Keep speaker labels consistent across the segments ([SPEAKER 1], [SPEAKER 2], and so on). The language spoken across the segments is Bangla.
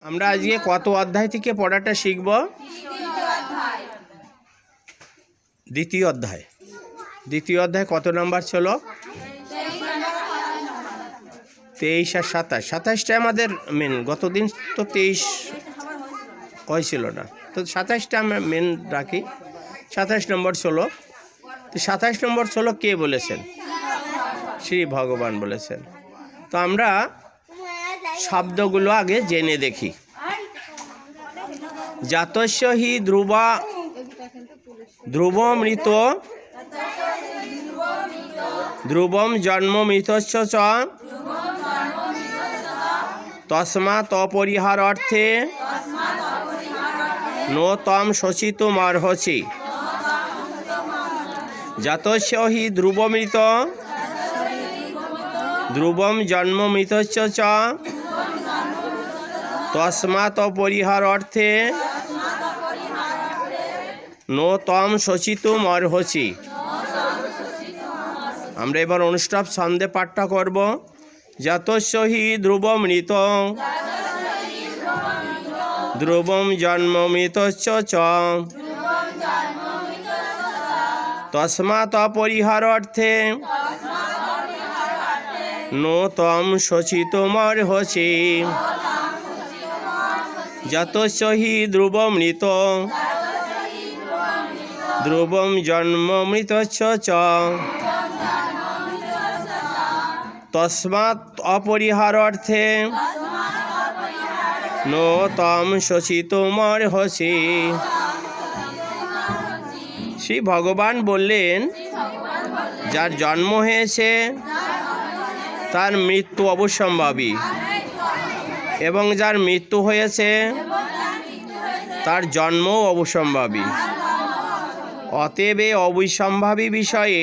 [SPEAKER 1] আমরা আজকে কত অধ্যায় থেকে পড়াটা শিখব? দ্বিতীয় অধ্যায়। দ্বিতীয় অধ্যায় কত নাম্বার ছিল? 23 আর 27। 27টা আমাদের মেন। গতদিন তো 23 হয়েছিল না, তো 27টা আমরা মেন রাখি। 27 নম্বর ছিল। তো 27 নম্বর ছিল কে বলেছেন? শ্রী ভগবান বলেছেন। তো আমরা শব্দগুলো আগে জেনে দেখি। জাতস্য হি ধ্রুবমৃত ধ্রুবম জন্মমৃতস্য চ তস্মাৎ অপরিহারার্থে নো তম শোচিতুমর্হসি। জাতস্য হি ধ্রুবমৃত ধ্রুবম জন্মমৃতস্য চ তস্মাৎ অপরিহারার্থে নো তম শোচিতুমর্হসি। আমরা এবার অনুষ্টাপ ছন্দে পাঠটা করব। জাতস্য হি ধ্রুবমৃত ধ্রুবম জন্মমৃতস্য চ তস্মাৎ অপরিহারার্থে নো তম শোচিতুমর্হসি। জাতস্য হি ধ্রুবমৃত ধ্রুবম জন্মমৃতস্য চ তস্মাৎ অপরিহারার্থে নো তম শোচিতুমর্হসি। শ্রী ভগবান বললেন, যার জন্ম হয়েছে তার মৃত্যু অবশ্যম্ভাবী, এবং যার মৃত্যু হয়েছে তার জন্মও অবশ্যম্ভাবী। অতএব এই অবশ্যম্ভাবী বিষয়ে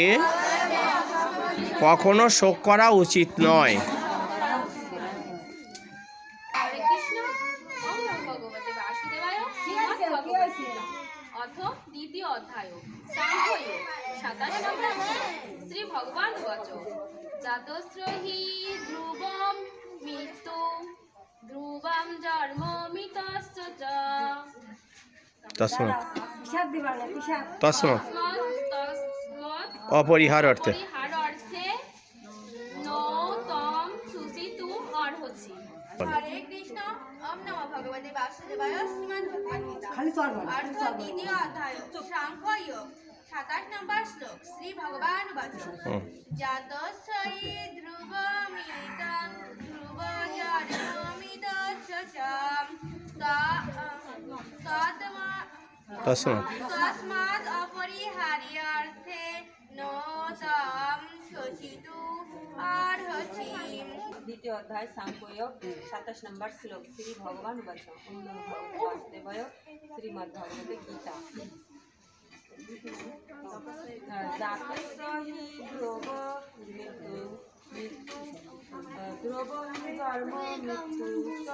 [SPEAKER 1] কখনো শোক করা উচিত নয়।
[SPEAKER 2] দ্বিতীয় অধ্যায় শ্রী ভগবান উবাচ জাতস্য হি ধ্রুবম মৃত্যু ধ্রুবম জন্মমৃতস্য চ
[SPEAKER 1] তস্মাৎ অপরিহারার্থে
[SPEAKER 2] নো তম শোচিতুমর্হসি। হরে কৃষ্ণ। ওম নমঃ ভগবতে বাসুদেবায়। শ্রীমদ্ ভগবদ্গীতা অর্থ দ্বিতীয় অধ্যায় সাংখ্য যোগ 27 নম্বর শ্লোক। শ্রী ভগবান উবাচ জাতস্য হি ধ্রুবমৃতং ধ্রুবজন্মমৃতস্য চ তস্মাৎ অপরিহার্যার্থে নো তম শোচিতুমর্হসি।
[SPEAKER 3] দ্বিতীয় অধ্যায় সাংখ্যযোগ 27 নম্বর শ্লোক। শ্রী ভগবান উবাচ ওম নমো ভগবতে বাসুদেবায়। শ্রীমদ্ ভগবতে গীতা। জাতস্য হি ধ্রুবম জন্মমৃত্যু চ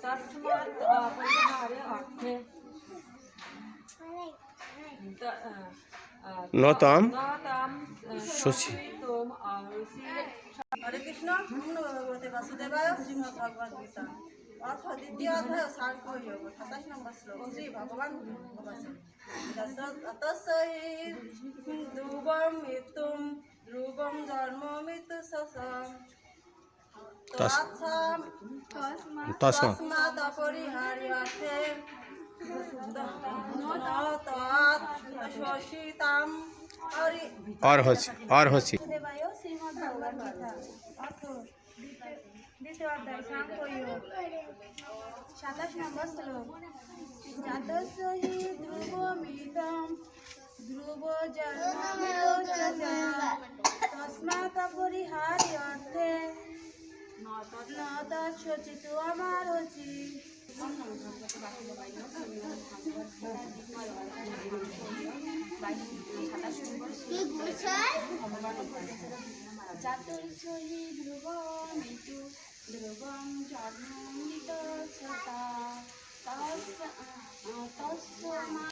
[SPEAKER 3] তস্মাৎ অপরিহার্যার্থে
[SPEAKER 1] নো তম
[SPEAKER 3] শোচিতুমর্হসি।
[SPEAKER 4] হরে কৃষ্ণ। ভগবতে বাসুদেবায়। শ্রীমদ্ ভগবদ গীতা অর্থ দ্বিতীয় অধ্যায় সাংখ্য যোগ 27 নম্বর শ্লোক। শ্রী ভগবান বলেছেন জাতস্য হি ধ্রুবম মৃত্যুম ধ্রুবম জন্মমৃতস্য চ তস্মাৎ অপরিহার্যার্থে নো তম
[SPEAKER 1] শোচিতুমর্হসি।
[SPEAKER 5] শ্রীমদ্ ভগবদ গীতা অর্থ দ্বিতীয় অধ্যায় সাংখ্য যোগ 27 নম্বর শ্লোক। জাতস্য হি ধ্রুবমৃতং ধ্রুবজন্মমৃতস্য চ তস্মাৎ অপরিহার্যার্থে নো তম শোচিতুমর্হসি। জাতস্য হি ধ্রুবমৃতু ধ্রুবম জন্মমৃতস্য চ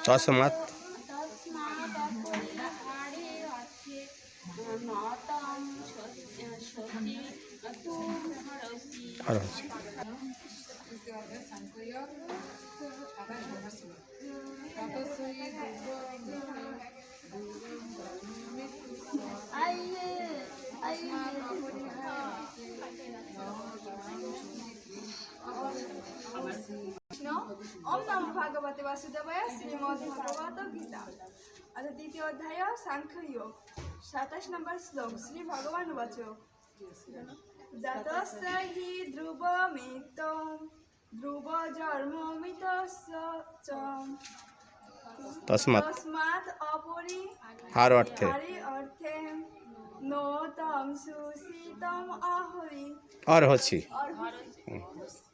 [SPEAKER 1] তস্মাৎ
[SPEAKER 5] অপরিহার্যার্থে নো তম শোচিতুমর্হসি। কৃষ্ণ ওম নমো ভগবতে বাসুদেবায় শ্রীমদ্ ভগবত গীতা अथ द्वितीय अध्याय सांख्य योग 27 नंबर श्लोक श्री भगवान उवाच जातस्य हि ध्रुवमित्तं ध्रुवजर्ममितस्य च तस्मात् अपरि
[SPEAKER 1] হার অর্থে
[SPEAKER 5] हरि अर्थे नो तं सुशीतम् आहरि
[SPEAKER 1] আর হচ্ছি
[SPEAKER 5] अर्हति